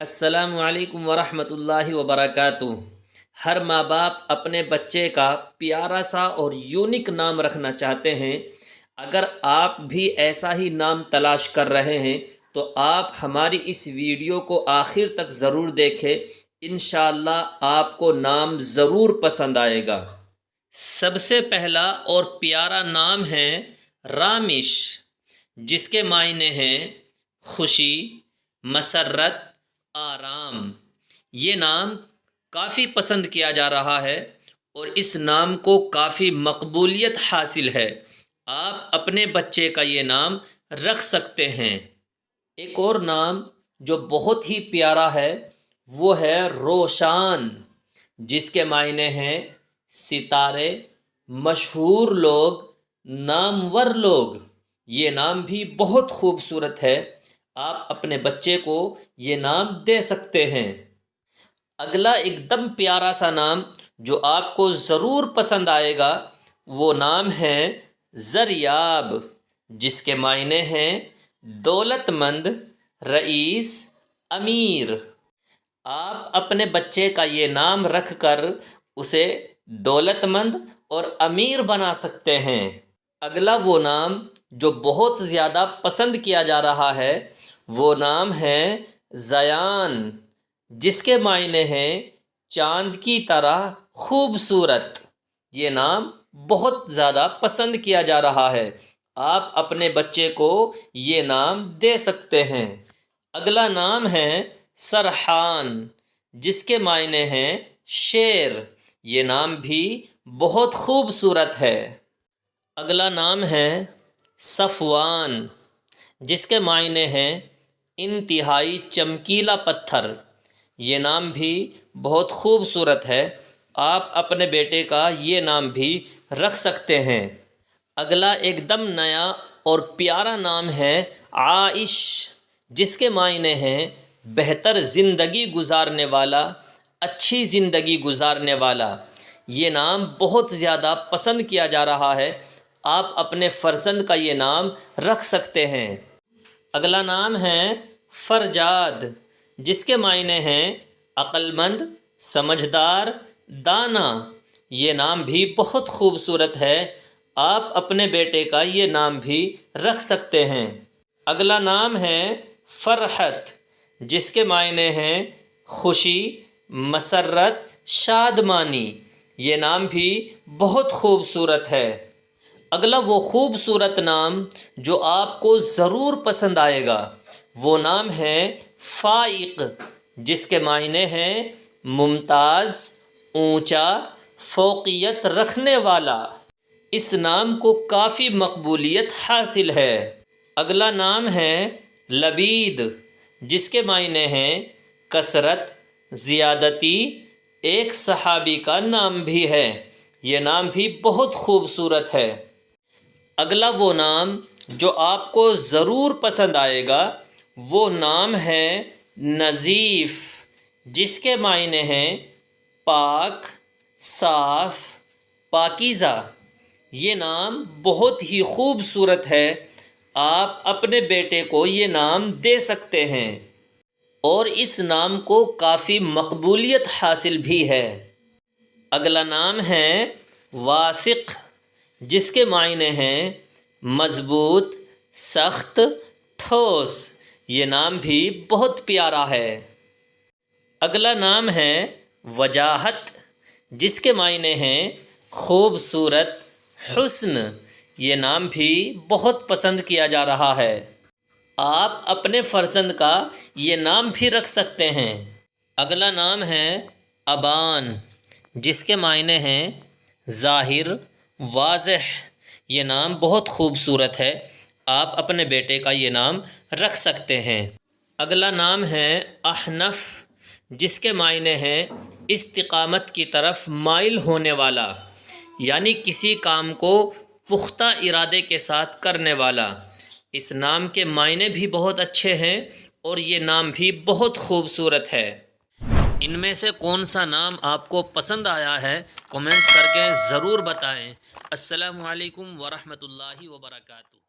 السلام علیکم ورحمۃ اللہ وبرکاتہ۔ ہر ماں باپ اپنے بچے کا پیارا سا اور یونیک نام رکھنا چاہتے ہیں۔ اگر آپ بھی ایسا ہی نام تلاش کر رہے ہیں تو آپ ہماری اس ویڈیو کو آخر تک ضرور دیکھیں، انشاءاللہ آپ کو نام ضرور پسند آئے گا۔ سب سے پہلا اور پیارا نام ہے رامش، جس کے معنی ہیں خوشی، مسرت، آرام۔ یہ نام کافی پسند کیا جا رہا ہے اور اس نام کو کافی مقبولیت حاصل ہے۔ آپ اپنے بچے کا یہ نام رکھ سکتے ہیں۔ ایک اور نام جو بہت ہی پیارا ہے وہ ہے روشان، جس کے معنی ہیں ستارے، مشہور لوگ، نامور لوگ۔ یہ نام بھی بہت خوبصورت ہے، آپ اپنے بچے کو یہ نام دے سکتے ہیں۔ اگلا ایک دم پیارا سا نام جو آپ کو ضرور پسند آئے گا وہ نام ہے زریاب، جس کے معنی ہیں دولت مند، رئیس، امیر۔ آپ اپنے بچے کا یہ نام رکھ کر اسے دولت مند اور امیر بنا سکتے ہیں۔ اگلا وہ نام جو بہت زیادہ پسند کیا جا رہا ہے وہ نام ہے زیان، جس کے معنی ہیں چاند کی طرح خوبصورت۔ یہ نام بہت زیادہ پسند کیا جا رہا ہے، آپ اپنے بچے کو یہ نام دے سکتے ہیں۔ اگلا نام ہے سرحان، جس کے معنی ہیں شیر۔ یہ نام بھی بہت خوبصورت ہے۔ اگلا نام ہے صفوان، جس کے معنی ہیں انتہائی چمکیلا پتھر۔ یہ نام بھی بہت خوبصورت ہے، آپ اپنے بیٹے کا یہ نام بھی رکھ سکتے ہیں۔ اگلا ایک دم نیا اور پیارا نام ہے عائش، جس کے معنی ہیں بہتر زندگی گزارنے والا، اچھی زندگی گزارنے والا۔ یہ نام بہت زیادہ پسند کیا جا رہا ہے، آپ اپنے فرزند کا یہ نام رکھ سکتے ہیں۔ اگلا نام ہے فرجاد، جس کے معنی ہیں عقل مند، سمجھدار، دانا۔ یہ نام بھی بہت خوبصورت ہے، آپ اپنے بیٹے کا یہ نام بھی رکھ سکتے ہیں۔ اگلا نام ہے فرحت، جس کے معنی ہیں خوشی، مسرت، شادمانی۔ یہ نام بھی بہت خوبصورت ہے۔ اگلا وہ خوبصورت نام جو آپ کو ضرور پسند آئے گا وہ نام ہے فائق، جس کے معنی ہیں ممتاز، اونچا، فوقیت رکھنے والا۔ اس نام کو کافی مقبولیت حاصل ہے۔ اگلا نام ہے لبید، جس کے معنی ہیں کثرت، زیادتی۔ ایک صحابی کا نام بھی ہے، یہ نام بھی بہت خوبصورت ہے۔ اگلا وہ نام جو آپ کو ضرور پسند آئے گا وہ نام ہے نظیف، جس کے معنی ہیں پاک، صاف، پاکیزہ۔ یہ نام بہت ہی خوبصورت ہے، آپ اپنے بیٹے کو یہ نام دے سکتے ہیں اور اس نام کو کافی مقبولیت حاصل بھی ہے۔ اگلا نام ہے واثق، جس کے معنی ہیں مضبوط، سخت، ٹھوس۔ یہ نام بھی بہت پیارا ہے۔ اگلا نام ہے وجاہت، جس کے معنی ہیں خوبصورت، حسن۔ یہ نام بھی بہت پسند کیا جا رہا ہے، آپ اپنے فرزند کا یہ نام بھی رکھ سکتے ہیں۔ اگلا نام ہے ابان، جس کے معنی ہیں ظاہر، واضح۔ یہ نام بہت خوبصورت ہے، آپ اپنے بیٹے کا یہ نام رکھ سکتے ہیں۔ اگلا نام ہے احنف، جس کے معنی ہیں استقامت کی طرف مائل ہونے والا، یعنی کسی کام کو پختہ ارادے کے ساتھ کرنے والا۔ اس نام کے معنی بھی بہت اچھے ہیں اور یہ نام بھی بہت خوبصورت ہے۔ ان میں سے کون سا نام آپ کو پسند آیا ہے کمنٹ کر کے ضرور بتائیں۔ السلام علیکم ورحمۃ اللہ وبرکاتہ۔